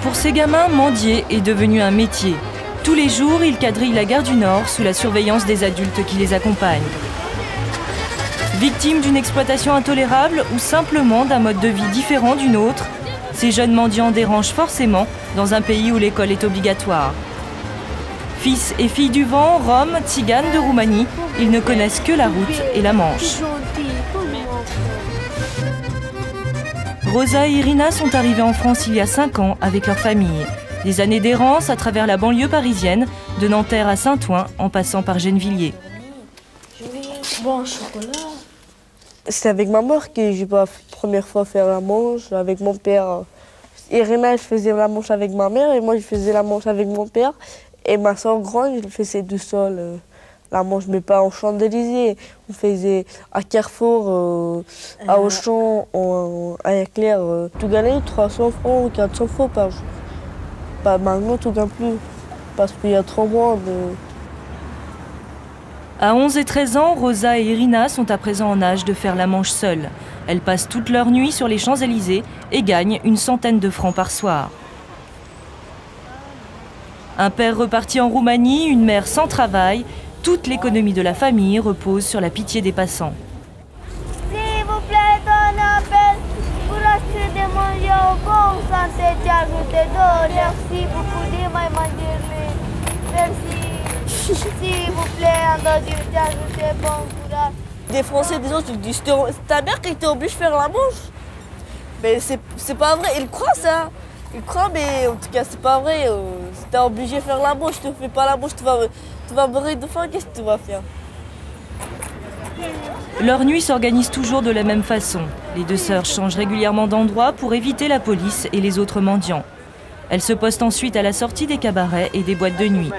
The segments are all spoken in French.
Pour ces gamins, mendier est devenu un métier. Tous les jours, ils quadrillent la gare du Nord sous la surveillance des adultes qui les accompagnent. Victimes d'une exploitation intolérable ou simplement d'un mode de vie différent du nôtre, ces jeunes mendiants dérangent forcément dans un pays où l'école est obligatoire. Fils et filles du vent, roms, tziganes de Roumanie, ils ne connaissent que la route et la Manche. Rosa et Irina sont arrivées en France il y a 5 ans avec leur famille. Des années d'errance à travers la banlieue parisienne, de Nanterre à Saint-Ouen, en passant par Gennevilliers. Bon chocolat. C'est avec ma mère que j'ai pas la première fois faire la manche, avec mon père. Irina, elle faisait la manche avec ma mère et moi, je faisais la manche avec mon père. Et ma soeur grande, elle faisait tout seul la manche, mais pas en Champs-Élysées. On faisait à Carrefour, à Auchan, à Éclair, tout gagné 300 francs ou 400 francs par jour. Pas maintenant, tout gagne plus, parce qu'il y a trop moins de... À 11 et 13 ans, Rosa et Irina sont à présent en âge de faire la manche seules. Elles passent toute leur nuit sur les Champs-Élysées et gagnent une centaine de francs par soir. Un père reparti en Roumanie, une mère sans travail, toute l'économie de la famille repose sur la pitié des passants. S'il vous plaît, un appel pour acheter des manger au bon santé, merci beaucoup de m'aider. Merci. S'il vous plaît, bon courage. Des Français, des autres, ils disent ta mère qui était obligée de faire la manche. Mais c'est pas vrai, ils croient ça. Ils croient, mais en tout cas, c'est pas vrai. Si t'es obligé de faire la manche, tu ne fais pas la manche, tu vas mourir de faim, qu'est-ce que tu vas faire? Leur nuit s'organise toujours de la même façon. Les deux sœurs changent régulièrement d'endroit pour éviter la police et les autres mendiants. Elles se postent ensuite à la sortie des cabarets et des boîtes de nuit.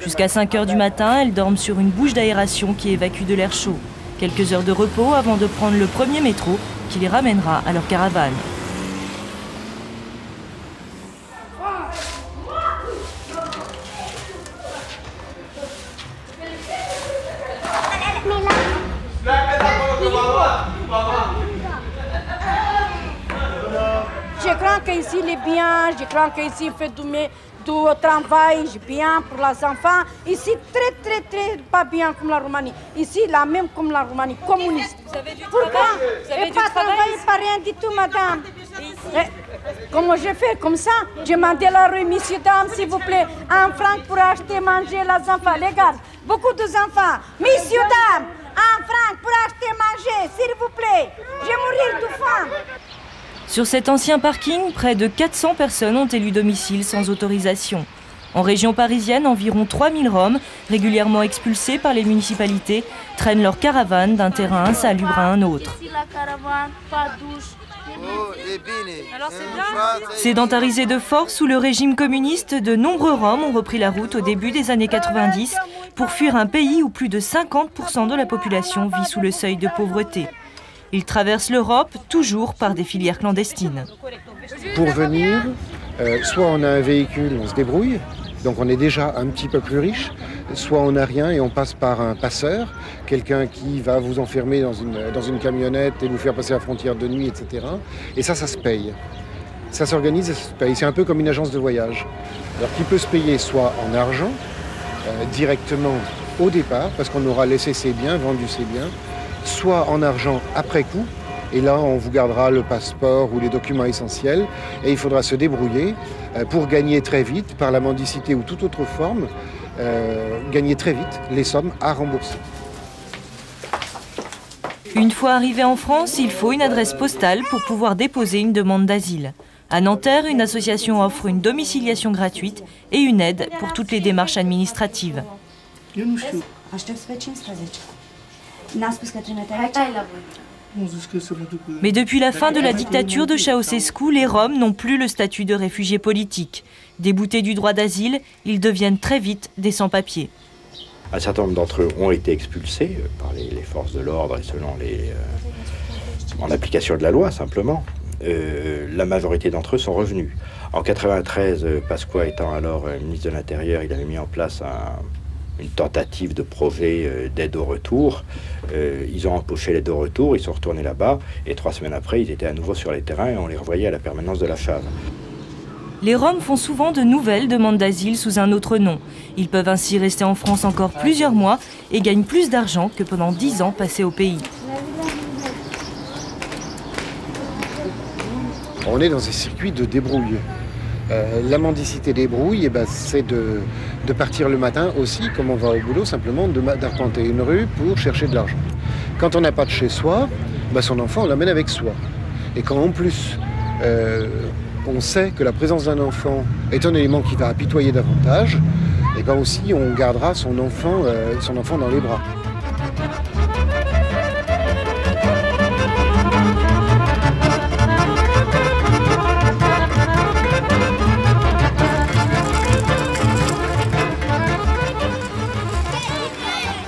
Jusqu'à 5 h du matin, elles dorment sur une bouche d'aération qui évacue de l'air chaud. Quelques heures de repos avant de prendre le premier métro qui les ramènera à leur caravane. Je crois qu'ici il est bien, je crois qu'ici il fait du travail bien pour les enfants. Ici, très pas bien comme la Roumanie. Ici, la même comme la Roumanie, communiste. Vous avez du Pourquoi? travail? Vous avez Et du pas travail travailler, pas rien du tout, madame. Comment je fais comme ça? Je demande à la rue, monsieur, dame, s'il vous plaît, 1 franc pour acheter manger les enfants. Regarde, beaucoup d'enfants. Monsieur, dame, 1 franc pour acheter manger, s'il vous plaît. Je vais mourir de faim. Sur cet ancien parking, près de 400 personnes ont élu domicile sans autorisation. En région parisienne, environ 3000 Roms, régulièrement expulsés par les municipalités, traînent leur caravane d'un terrain insalubre à un autre. Sédentarisés de force sous le régime communiste, de nombreux Roms ont repris la route au début des années 90 pour fuir un pays où plus de 50% de la population vit sous le seuil de pauvreté. Ils traversent l'Europe, toujours par des filières clandestines. Pour venir, soit on a un véhicule, on se débrouille, donc on est déjà un petit peu plus riche, soit on n'a rien et on passe par un passeur, quelqu'un qui va vous enfermer dans une camionnette et vous faire passer la frontière de nuit, etc. Et ça se paye. Ça s'organise et ça se paye. C'est un peu comme une agence de voyage. Alors qui peut se payer soit en argent, directement au départ, parce qu'on aura laissé ses biens, vendu ses biens, soit en argent après coup, et là on vous gardera le passeport ou les documents essentiels, et il faudra se débrouiller pour gagner très vite, par la mendicité ou toute autre forme, gagner très vite les sommes à rembourser. Une fois arrivé en France, il faut une adresse postale pour pouvoir déposer une demande d'asile. À Nanterre, une association offre une domiciliation gratuite et une aide pour toutes les démarches administratives. Mais depuis la fin de la dictature de Ceausescu, les Roms n'ont plus le statut de réfugiés politiques. Déboutés du droit d'asile, ils deviennent très vite des sans-papiers. Un certain nombre d'entre eux ont été expulsés par les forces de l'ordre et selon en application de la loi simplement. La majorité d'entre eux sont revenus. En 93, Pasqua étant alors ministre de l'Intérieur, il avait mis en place une tentative de projet d'aide au retour. Ils ont empoché l'aide au retour, ils sont retournés là-bas, et 3 semaines après, ils étaient à nouveau sur les terrains et on les revoyait à la permanence de la FAV. Les Roms font souvent de nouvelles demandes d'asile sous un autre nom. Ils peuvent ainsi rester en France encore plusieurs mois et gagnent plus d'argent que pendant 10 ans passés au pays. On est dans un circuit de débrouille. La mendicité débrouille, c'est de partir le matin aussi, comme on va au boulot, simplement d'arpenter une rue pour chercher de l'argent. Quand on n'a pas de chez soi, son enfant, on l'amène avec soi. Et quand en plus, on sait que la présence d'un enfant est un élément qui va apitoyer davantage, et aussi on gardera son enfant dans les bras.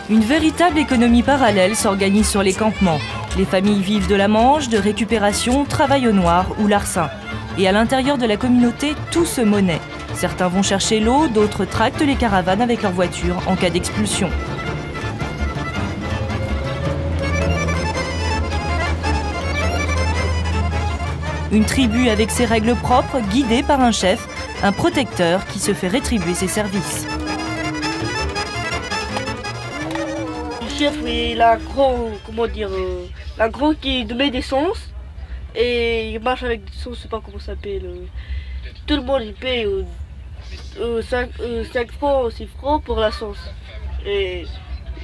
Une véritable économie parallèle s'organise sur les campements. Les familles vivent de la mange, de récupération, travail au noir ou larcin. Et à l'intérieur de la communauté, tout se monnaie. Certains vont chercher l'eau, d'autres tractent les caravanes avec leur voiture en cas d'expulsion. Une tribu avec ses règles propres, guidée par un chef, un protecteur qui se fait rétribuer ses services. Le chef, il a la grande qui met des sens. Et il marche avec des sons, je sais pas comment ça s'appelle. Tout le monde il paye 5 francs, 6 francs pour la sauce. Et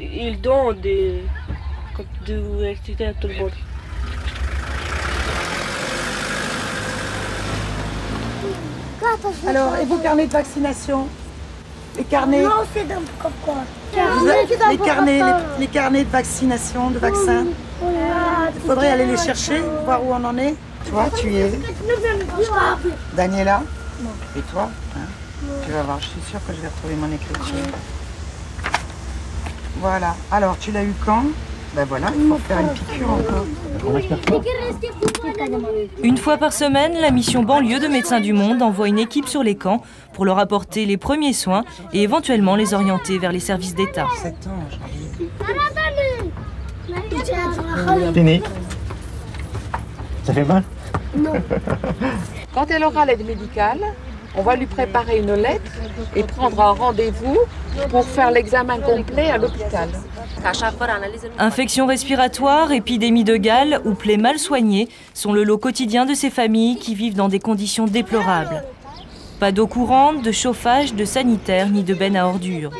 il donne des électricité à tout le monde. Alors, et vos carnets de vaccination? Les carnets? Non, c'est dans pourquoi. Les carnets de vaccination, de vaccins? Il faudrait aller les chercher, voir où on en est. Toi, tu y es. Daniela? Non. Et toi? Tu vas voir, je suis sûre que je vais retrouver mon écriture. Voilà. Alors, tu l'as eu quand? Ben voilà, il faut faire une piqûre encore. Une fois par semaine, la mission banlieue de Médecins du Monde envoie une équipe sur les camps pour leur apporter les premiers soins et éventuellement les orienter vers les services d'État. 7 ans, janvier. Téné. Ça fait mal? Non. Quand elle aura l'aide médicale, on va lui préparer une lettre et prendre un rendez-vous pour faire l'examen complet à l'hôpital. Infections respiratoires, épidémies de Galles ou plaies mal soignées sont le lot quotidien de ces familles qui vivent dans des conditions déplorables. Pas d'eau courante, de chauffage, de sanitaire ni de benne à ordures.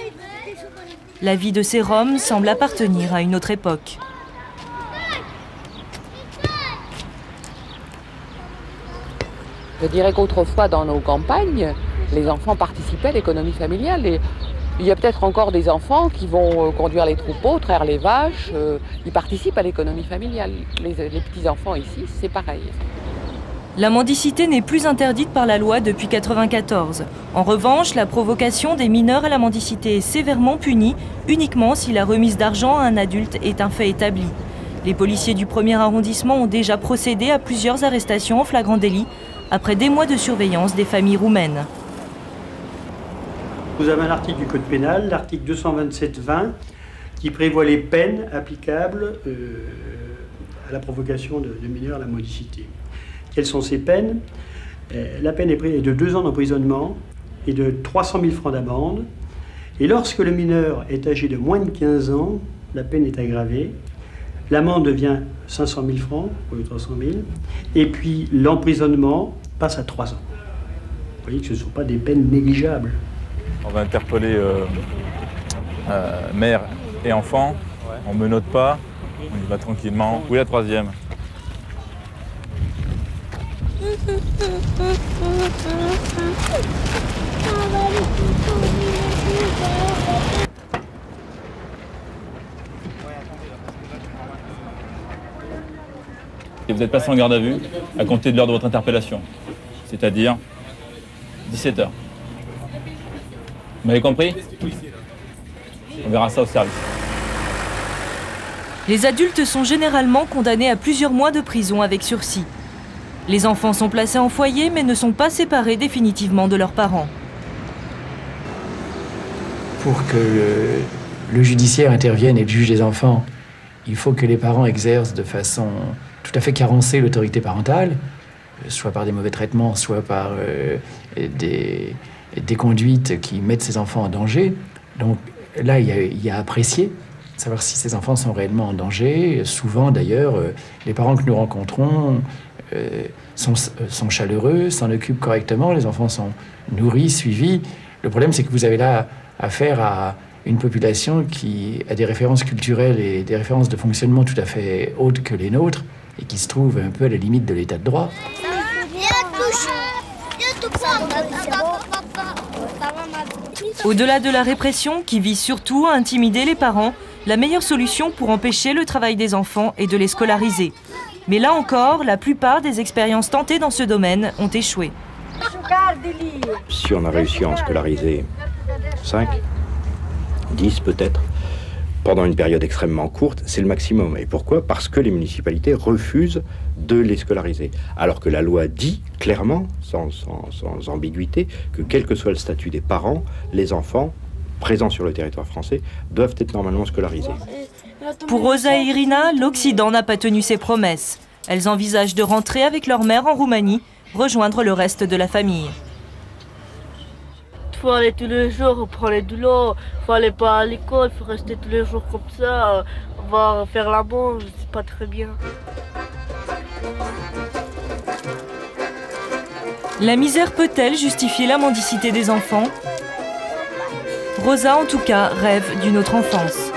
La vie de ces Roms semble appartenir à une autre époque. Je dirais qu'autrefois, dans nos campagnes, les enfants participaient à l'économie familiale. Et il y a peut-être encore des enfants qui vont conduire les troupeaux, traire les vaches. Ils participent à l'économie familiale. Les petits-enfants ici, c'est pareil. La mendicité n'est plus interdite par la loi depuis 1994. En revanche, la provocation des mineurs à la mendicité est sévèrement punie uniquement si la remise d'argent à un adulte est un fait établi. Les policiers du 1er arrondissement ont déjà procédé à plusieurs arrestations en flagrant délit après des mois de surveillance des familles roumaines. Vous avez un article du Code pénal, l'article 227-20, qui prévoit les peines applicables à la provocation de mineurs à la mendicité. Quelles sont ces peines? La peine est de 2 ans d'emprisonnement et de 300 000 francs d'amende. Et lorsque le mineur est âgé de moins de 15 ans, la peine est aggravée. L'amende devient 500 000 francs pour les 300 000. Et puis l'emprisonnement passe à 3 ans. Vous voyez que ce ne sont pas des peines négligeables. On va interpeller mère et enfant. On ne menotte pas. On y va tranquillement. Où est la 3e? Et vous êtes placé en garde à vue à compter de l'heure de votre interpellation, c'est-à-dire 17 h. Vous m'avez compris? On verra ça au service. Les adultes sont généralement condamnés à plusieurs mois de prison avec sursis. Les enfants sont placés en foyer mais ne sont pas séparés définitivement de leurs parents. Pour que le judiciaire intervienne et le juge des enfants, il faut que les parents exercent de façon tout à fait carencée l'autorité parentale, soit par des mauvais traitements, soit par des conduites qui mettent ces enfants en danger. Donc là, il y a à apprécier, savoir si ces enfants sont réellement en danger. Souvent, d'ailleurs, les parents que nous rencontrons sont chaleureux, s'en occupent correctement, les enfants sont nourris, suivis. Le problème, c'est que vous avez là affaire à une population qui a des références culturelles et des références de fonctionnement tout à fait hautes que les nôtres et qui se trouve un peu à la limite de l'état de droit. Au-delà de la répression qui vise surtout à intimider les parents, la meilleure solution pour empêcher le travail des enfants est de les scolariser. Mais là encore, la plupart des expériences tentées dans ce domaine ont échoué. Si on a réussi à en scolariser 5, 10 peut-être, pendant une période extrêmement courte, c'est le maximum. Et pourquoi? Parce que les municipalités refusent de les scolariser. Alors que la loi dit clairement, sans ambiguïté, que quel que soit le statut des parents, les enfants présents sur le territoire français doivent être normalement scolarisés. Pour Rosa et Irina, l'Occident n'a pas tenu ses promesses. Elles envisagent de rentrer avec leur mère en Roumanie, rejoindre le reste de la famille. Il faut aller tous les jours pour les doulots, il faut aller pas à l'école, il faut rester tous les jours comme ça, on va faire la mange, c'est pas très bien. La misère peut-elle justifier la mendicité des enfants? Rosa, en tout cas, rêve d'une autre enfance.